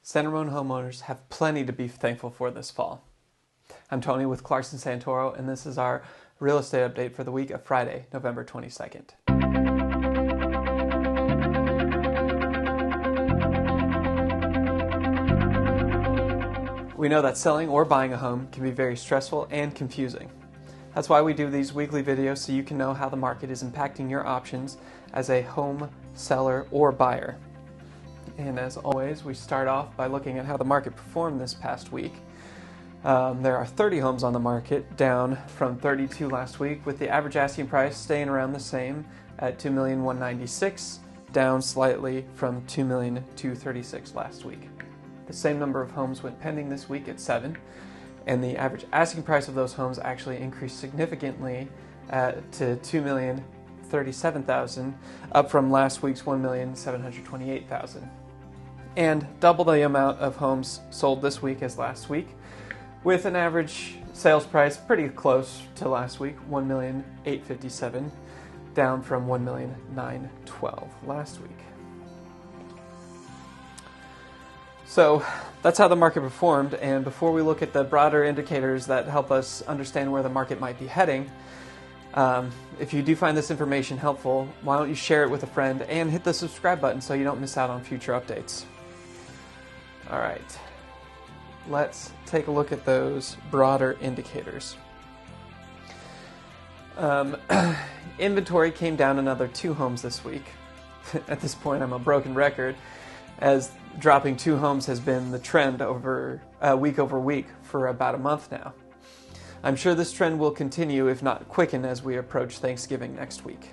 San Ramon homeowners have plenty to be thankful for this fall. I'm Tony with Clarkson Santoro, and this is our real estate update for the week of Friday, November 22nd. We know that selling or buying a home can be very stressful and confusing. That's why we do these weekly videos, so you can know how the market is impacting your options as a home seller or buyer. And as always, we start off by looking at how the market performed this past week. There are 30 homes on the market, down from 32 last week, with the average asking price staying around the same at $2,196,000, down slightly from $2,236,000 last week. The same number of homes went pending this week at 7, and the average asking price of those homes actually increased significantly to $2,037,000, up from last week's $1,728,000. And double the amount of homes sold this week as last week, with an average sales price pretty close to last week, $1,857,000, down from $1,912,000 last week. So that's how the market performed, and before we look at the broader indicators that help us understand where the market might be heading, if you do find this information helpful, why don't you share it with a friend and hit the subscribe button so you don't miss out on future updates. All right, let's take a look at those broader indicators. Inventory came down another 2 homes this week. At this point, I'm a broken record, as dropping 2 homes has been the trend over week for about a month now. I'm sure this trend will continue, if not quicken, as we approach Thanksgiving next week.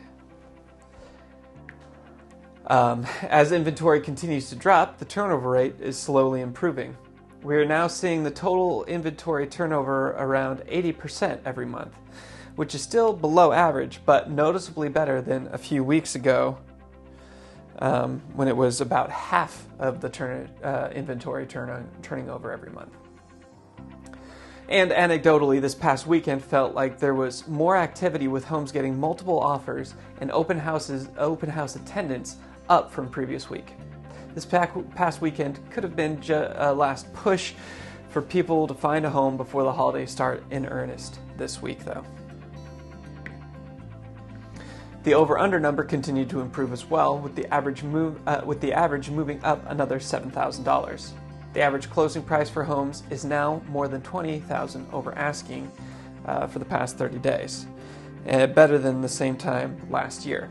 As inventory continues to drop, the turnover rate is slowly improving. We are now seeing the total inventory turnover around 80% every month, which is still below average, but noticeably better than a few weeks ago, when it was about half of the inventory turning over every month. And anecdotally, this past weekend felt like there was more activity, with homes getting multiple offers and open house attendance up from previous week. This past weekend could have been a last push for people to find a home before the holidays start in earnest this week, though. The over-under number continued to improve as well, with the average moving up another $7,000. The average closing price for homes is now more than $20,000 over asking for the past 30 days, better than the same time last year.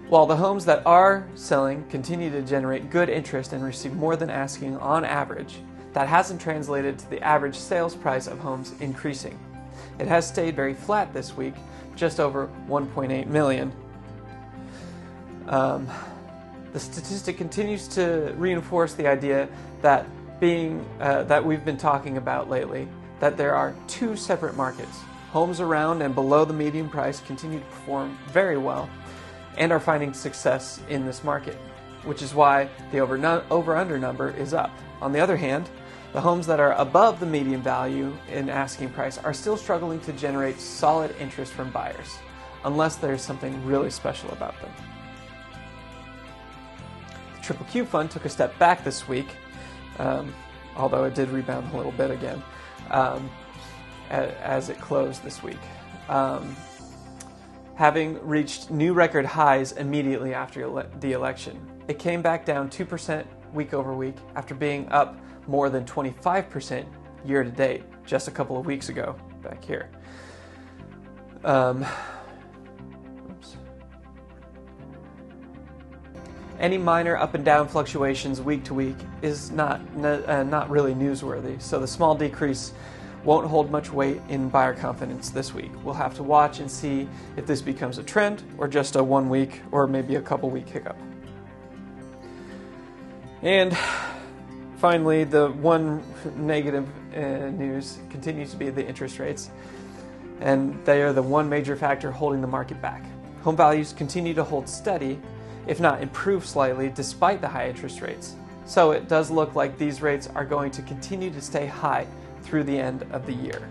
While the homes that are selling continue to generate good interest and receive more than asking on average, that hasn't translated to the average sales price of homes increasing. It has stayed very flat this week, just over $1.8 million. The statistic continues to reinforce the idea that that we've been talking about lately, that there are 2 separate markets. Homes around and below the median price continue to perform very well and are finding success in this market, which is why the over-under number is up. On the other hand, the homes that are above the median value in asking price are still struggling to generate solid interest from buyers, unless there's something really special about them. The Triple Q Fund took a step back this week, although it did rebound a little bit again as it closed this week, having reached new record highs immediately after the election. It came back down 2% week over week after being up more than 25% year to date just a couple of weeks ago back here. Any minor up and down fluctuations week to week is not really newsworthy, so the small decrease won't hold much weight in buyer confidence this week. We'll have to watch and see if this becomes a trend or just a 1 week or maybe a couple week hiccup. And finally, the one negative news continues to be the interest rates, and they are the one major factor holding the market back. Home values continue to hold steady, if not improve slightly, despite the high interest rates. So it does look like these rates are going to continue to stay high through the end of the year.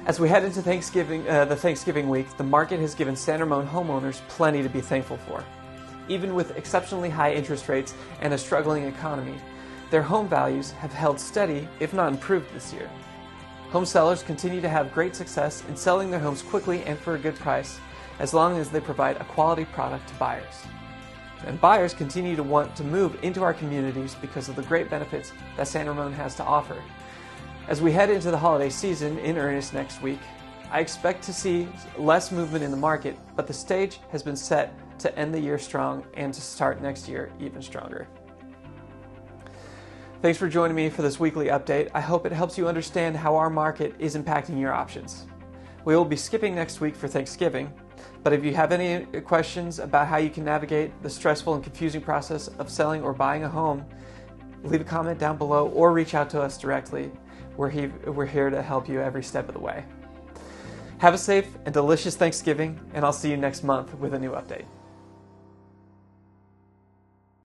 As we head into the Thanksgiving week, the market has given San Ramon homeowners plenty to be thankful for. Even with exceptionally high interest rates and a struggling economy, their home values have held steady, if not improved, this year. Home sellers continue to have great success in selling their homes quickly and for a good price, as long as they provide a quality product to buyers. And buyers continue to want to move into our communities because of the great benefits that San Ramon has to offer. As we head into the holiday season in earnest next week, I expect to see less movement in the market, but the stage has been set to end the year strong and to start next year even stronger. Thanks for joining me for this weekly update. I hope it helps you understand how our market is impacting your options. We will be skipping next week for Thanksgiving, but if you have any questions about how you can navigate the stressful and confusing process of selling or buying a home, leave a comment down below or reach out to us directly. We're here to help you every step of the way. Have a safe and delicious Thanksgiving, and I'll see you next month with a new update.